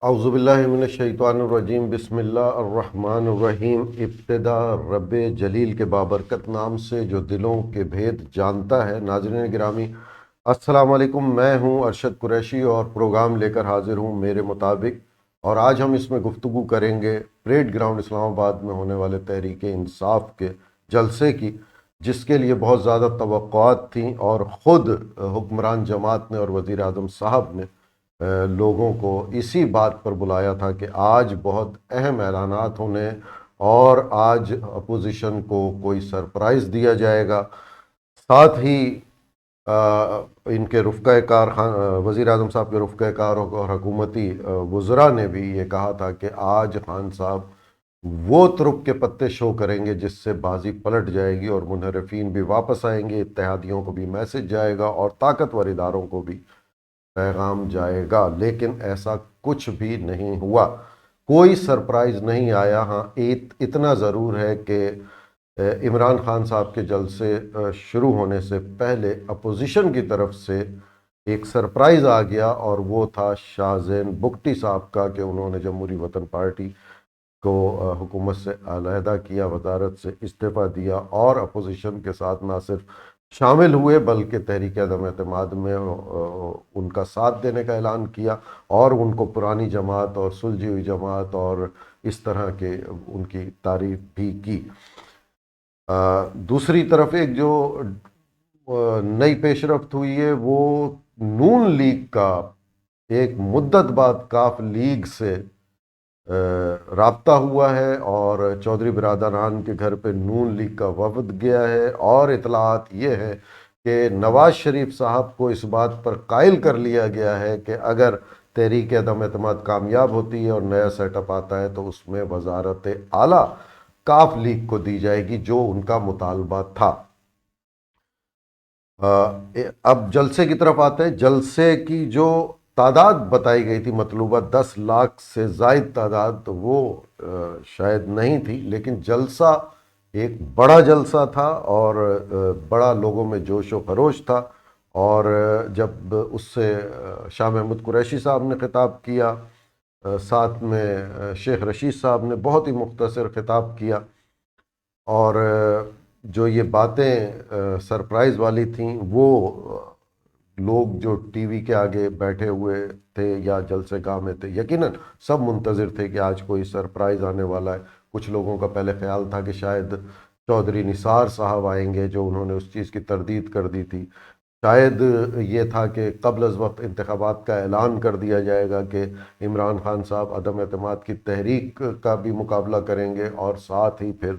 اعوذ باللہ من الشیطان الرجیم بسم اللہ الرحمن الرحیم ابتدا رب جلیل کے بابرکت نام سے جو دلوں کے بھید جانتا ہے۔ ناظرین گرامی السلام علیکم، میں ہوں ارشد قریشی اور پروگرام لے کر حاضر ہوں میرے مطابق، اور آج ہم اس میں گفتگو کریں گے پریڈ گراؤنڈ اسلام آباد میں ہونے والے تحریک انصاف کے جلسے کی، جس کے لیے بہت زیادہ توقعات تھیں، اور خود حکمران جماعت نے اور وزیر اعظم صاحب نے لوگوں کو اسی بات پر بلایا تھا کہ آج بہت اہم اعلانات ہونے، اور آج اپوزیشن کو کوئی سرپرائز دیا جائے گا۔ ساتھ ہی ان کے رفقۂ کار وزیر اعظم صاحب کے رفقۂ کار اور حکومتی وزراء نے بھی یہ کہا تھا کہ آج خان صاحب وہ ترک کے پتے شو کریں گے جس سے بازی پلٹ جائے گی، اور منحرفین بھی واپس آئیں گے، اتحادیوں کو بھی میسج جائے گا اور طاقتور اداروں کو بھی پیغام جائے گا۔ لیکن ایسا کچھ بھی نہیں ہوا، کوئی سرپرائز نہیں آیا۔ ہاں اتنا ضرور ہے کہ عمران خان صاحب کے جلسے شروع ہونے سے پہلے اپوزیشن کی طرف سے ایک سرپرائز آ گیا، اور وہ تھا شاہ زین بگٹی صاحب کا، کہ انہوں نے جمہوری وطن پارٹی کو حکومت سے علیحدہ کیا، وزارت سے استعفیٰ دیا، اور اپوزیشن کے ساتھ نہ صرف شامل ہوئے بلکہ تحریک عدم اعتماد میں ان کا ساتھ دینے کا اعلان کیا، اور ان کو پرانی جماعت اور سلجھی ہوئی جماعت اور اس طرح کے ان کی تعریف بھی کی۔ دوسری طرف ایک جو نئی پیش رفت ہوئی ہے وہ نون لیگ کا ایک مدت بعد کاف لیگ سے رابطہ ہوا ہے، اور چودھری برادران کے گھر پہ نون لیگ کا وفد گیا ہے، اور اطلاعات یہ ہے کہ نواز شریف صاحب کو اس بات پر قائل کر لیا گیا ہے کہ اگر تحریک عدم اعتماد کامیاب ہوتی ہے اور نیا سیٹ اپ آتا ہے تو اس میں وزارت اعلیٰ کاف لیگ کو دی جائے گی، جو ان کا مطالبہ تھا۔ اب جلسے کی طرف آتے ہیں۔ جلسے کی جو تعداد بتائی گئی تھی مطلوبہ 10 لاکھ سے زائد تعداد، تو وہ شاید نہیں تھی، لیکن جلسہ ایک بڑا جلسہ تھا، اور بڑا لوگوں میں جوش و خروش تھا۔ اور جب اس سے شاہ محمود قریشی صاحب نے خطاب کیا، ساتھ میں شیخ رشید صاحب نے بہت ہی مختصر خطاب کیا، اور جو یہ باتیں سرپرائز والی تھیں وہ لوگ جو ٹی وی کے آگے بیٹھے ہوئے تھے یا جلسے گاہ میں تھے، یقیناً سب منتظر تھے کہ آج کوئی سرپرائز آنے والا ہے۔ کچھ لوگوں کا پہلے خیال تھا کہ شاید چودھری نثار صاحب آئیں گے، جو انہوں نے اس چیز کی تردید کر دی تھی۔ شاید یہ تھا کہ قبل از وقت انتخابات کا اعلان کر دیا جائے گا کہ عمران خان صاحب عدم اعتماد کی تحریک کا بھی مقابلہ کریں گے، اور ساتھ ہی پھر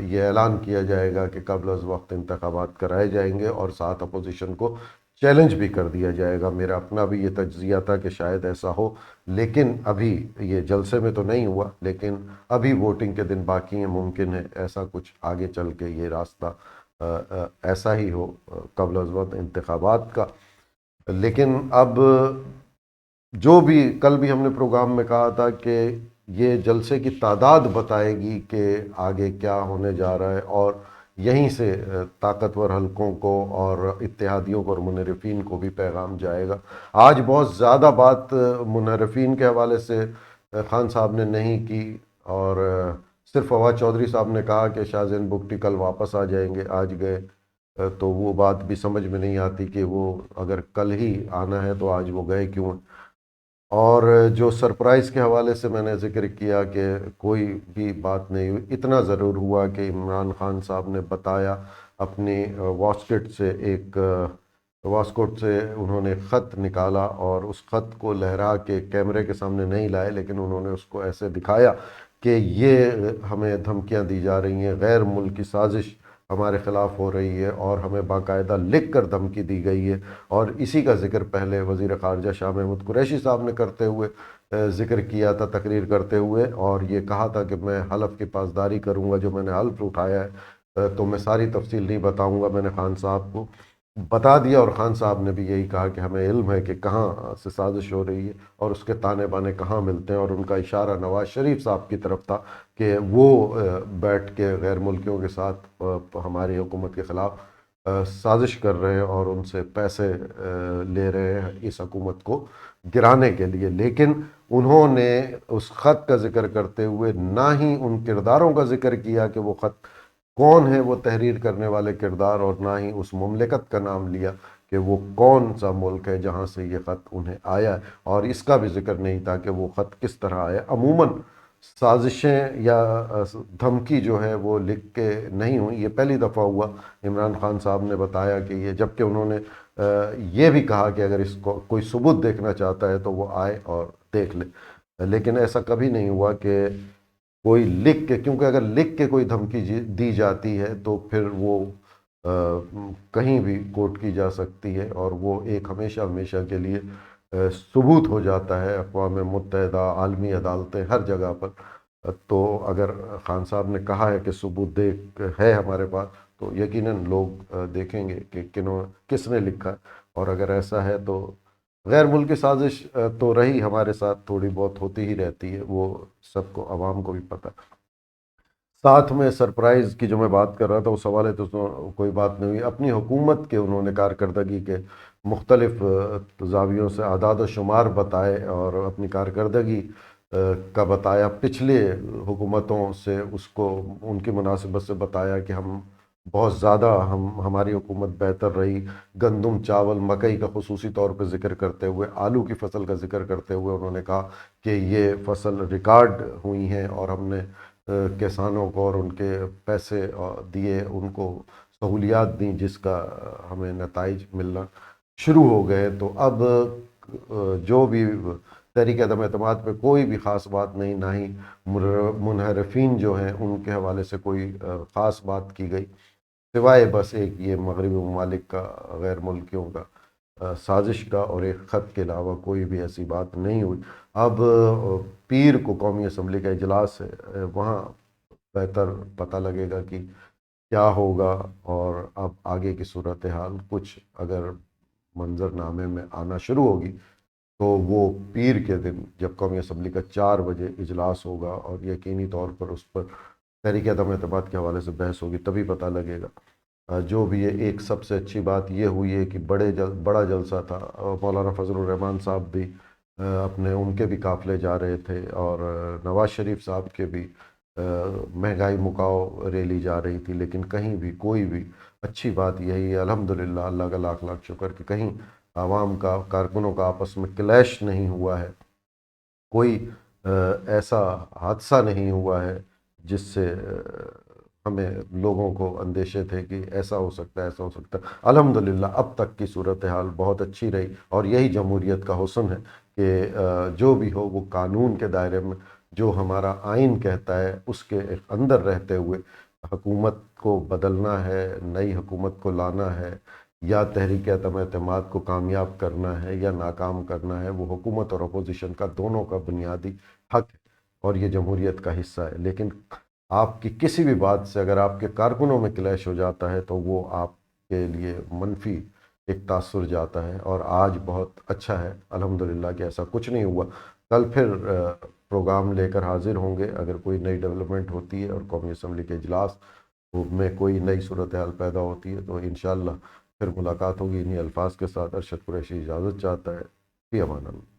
یہ اعلان کیا جائے گا کہ قبل از وقت انتخابات کرائے جائیں گے، اور ساتھ اپوزیشن کو چیلنج بھی کر دیا جائے گا۔ میرا اپنا بھی یہ تجزیہ تھا کہ شاید ایسا ہو، لیکن ابھی یہ جلسے میں تو نہیں ہوا، لیکن ابھی ووٹنگ کے دن باقی ہیں، ممکن ہے ایسا کچھ آگے چل کے یہ راستہ ایسا ہی ہو قبل از وقت انتخابات کا۔ لیکن اب جو بھی کل بھی ہم نے پروگرام میں کہا تھا کہ یہ جلسے کی تعداد بتائے گی کہ آگے کیا ہونے جا رہا ہے، اور یہیں سے طاقتور حلقوں کو اور اتحادیوں کو اور منحرفین کو بھی پیغام جائے گا۔ آج بہت زیادہ بات منحرفین کے حوالے سے خان صاحب نے نہیں کی، اور صرف فواد چودھری صاحب نے کہا کہ شاہ زین بگٹی کل واپس آ جائیں گے، آج گئے، تو وہ بات بھی سمجھ میں نہیں آتی کہ وہ اگر کل ہی آنا ہے تو آج وہ گئے کیوں ہیں۔ اور جو سرپرائز کے حوالے سے میں نے ذکر کیا کہ کوئی بھی بات نہیں ہوئی، اتنا ضرور ہوا کہ عمران خان صاحب نے بتایا اپنی واسکٹ سے انہوں نے خط نکالا، اور اس خط کو لہرا کے کیمرے کے سامنے نہیں لائے، لیکن انہوں نے اس کو ایسے دکھایا کہ یہ ہمیں دھمکیاں دی جا رہی ہیں، غیر ملکی سازش ہمارے خلاف ہو رہی ہے، اور ہمیں باقاعدہ لکھ کر دھمکی دی گئی ہے۔ اور اسی کا ذکر پہلے وزیر خارجہ شاہ محمود قریشی صاحب نے کرتے ہوئے ذکر کیا تھا، تقریر کرتے ہوئے، اور یہ کہا تھا کہ میں حلف کی پاسداری کروں گا، جو میں نے حلف اٹھایا ہے تو میں ساری تفصیل نہیں بتاؤں گا، میں نے خان صاحب کو بتا دیا، اور خان صاحب نے بھی یہی کہا کہ ہمیں علم ہے کہ کہاں سے سازش ہو رہی ہے اور اس کے تانے بانے کہاں ملتے ہیں، اور ان کا اشارہ نواز شریف صاحب کی طرف تھا کہ وہ بیٹھ کے غیر ملکیوں کے ساتھ ہماری حکومت کے خلاف سازش کر رہے ہیں اور ان سے پیسے لے رہے ہیں اس حکومت کو گرانے کے لیے، لیکن انہوں نے اس خط کا ذکر کرتے ہوئے نہ ہی ان کرداروں کا ذکر کیا کہ وہ خط کون ہے، وہ تحریر کرنے والے کردار، اور نہ ہی اس مملکت کا نام لیا کہ وہ کون سا ملک ہے جہاں سے یہ خط انہیں آیا ہے، اور اس کا بھی ذکر نہیں تھا کہ وہ خط کس طرح آیا۔ عموماً سازشیں یا دھمکی جو ہے وہ لکھ کے نہیں ہوئی، یہ پہلی دفعہ ہوا۔ عمران خان صاحب نے بتایا کہ یہ، جبکہ انہوں نے یہ بھی کہا کہ اگر اس کو کوئی ثبوت دیکھنا چاہتا ہے تو وہ آئے اور دیکھ لے، لیکن ایسا کبھی نہیں ہوا کہ کوئی لکھ کے، کیونکہ اگر لکھ کے کوئی دھمکی دی جاتی ہے تو پھر وہ کہیں بھی کوٹ کی جا سکتی ہے، اور وہ ایک ہمیشہ ہمیشہ کے لیے ثبوت ہو جاتا ہے اقوام متحدہ، عالمی عدالتیں، ہر جگہ پر۔ تو اگر خان صاحب نے کہا ہے کہ ثبوت ہے ہمارے پاس، تو یقیناً لوگ دیکھیں گے کہ کس نے لکھا ہے، اور اگر ایسا ہے تو غیر ملکی سازش تو رہی ہمارے ساتھ تھوڑی بہت ہوتی ہی رہتی ہے، وہ سب کو، عوام کو بھی پتہ ہے۔ ساتھ میں سرپرائز کی جو میں بات کر رہا تھا، اس حوالے تو کوئی بات نہیں ہوئی۔ اپنی حکومت کے انہوں نے کارکردگی کے مختلف زاویوں سے اعداد و شمار بتائے، اور اپنی کارکردگی کا بتایا، پچھلے حکومتوں سے اس کو ان کی مناسبت سے بتایا کہ ہم بہت زیادہ، ہماری حکومت بہتر رہی۔ گندم، چاول، مکئی کا خصوصی طور پہ ذکر کرتے ہوئے، آلو کی فصل کا ذکر کرتے ہوئے انہوں نے کہا کہ یہ فصل ریکارڈ ہوئی ہیں، اور ہم نے کسانوں کو اور ان کے پیسے دیے، ان کو سہولیات دیں، جس کا ہمیں نتائج ملنا شروع ہو گئے۔ تو اب جو بھی تحریک عدم اعتماد پہ کوئی بھی خاص بات نہیں، نہ ہی منحرفین جو ہیں ان کے حوالے سے کوئی خاص بات کی گئی، سوائے بس ایک یہ مغربی ممالک کا، غیر ملکیوں کا سازش کا، اور ایک خط کے علاوہ کوئی بھی ایسی بات نہیں ہوئی۔ اب پیر کو قومی اسمبلی کا اجلاس ہے، وہاں بہتر پتہ لگے گا کہ کیا ہوگا، اور اب آگے کی صورتحال کچھ اگر منظر نامے میں آنا شروع ہوگی تو وہ پیر کے دن، جب قومی اسمبلی کا 4 بجے اجلاس ہوگا اور یقینی طور پر اس پر تحریک عدم اعتماد کے حوالے سے بحث ہوگی، تبھی پتہ لگے گا۔ جو بھی ہے، ایک سب سے اچھی بات یہ ہوئی ہے کہ بڑا جلسہ تھا، مولانا فضل الرحمان صاحب بھی اپنے، ان کے بھی قافلے جا رہے تھے، اور نواز شریف صاحب کے بھی مہنگائی مکاؤ ریلی جا رہی تھی، لیکن کہیں بھی کوئی بھی، اچھی بات یہی ہے الحمدللہ، اللہ کا لاکھ لاکھ شکر کہ کہیں عوام کا، کارکنوں کا آپس میں کلیش نہیں ہوا ہے، کوئی ایسا حادثہ نہیں ہوا ہے جس سے ہمیں لوگوں کو اندیشے تھے کہ ایسا ہو سکتا ہے، ایسا ہو سکتا ہے۔ الحمدللہ اب تک کی صورتحال بہت اچھی رہی، اور یہی جمہوریت کا حسن ہے کہ جو بھی ہو وہ قانون کے دائرے میں، جو ہمارا آئین کہتا ہے اس کے اندر رہتے ہوئے حکومت کو بدلنا ہے، نئی حکومت کو لانا ہے، یا تحریک عدم اعتماد کو کامیاب کرنا ہے یا ناکام کرنا ہے، وہ حکومت اور اپوزیشن کا دونوں کا بنیادی حق ہے، اور یہ جمہوریت کا حصہ ہے۔ لیکن آپ کی کسی بھی بات سے اگر آپ کے کارکنوں میں کلیش ہو جاتا ہے تو وہ آپ کے لیے منفی ایک تاثر جاتا ہے، اور آج بہت اچھا ہے الحمدللہ کہ ایسا کچھ نہیں ہوا۔ کل پھر پروگرام لے کر حاضر ہوں گے، اگر کوئی نئی ڈیولپمنٹ ہوتی ہے اور قومی اسمبلی کے اجلاس میں کوئی نئی صورتحال پیدا ہوتی ہے تو انشاءاللہ پھر ملاقات ہوگی۔ انہی الفاظ کے ساتھ ارشد قریشی اجازت چاہتا ہے، فی امان اللہ۔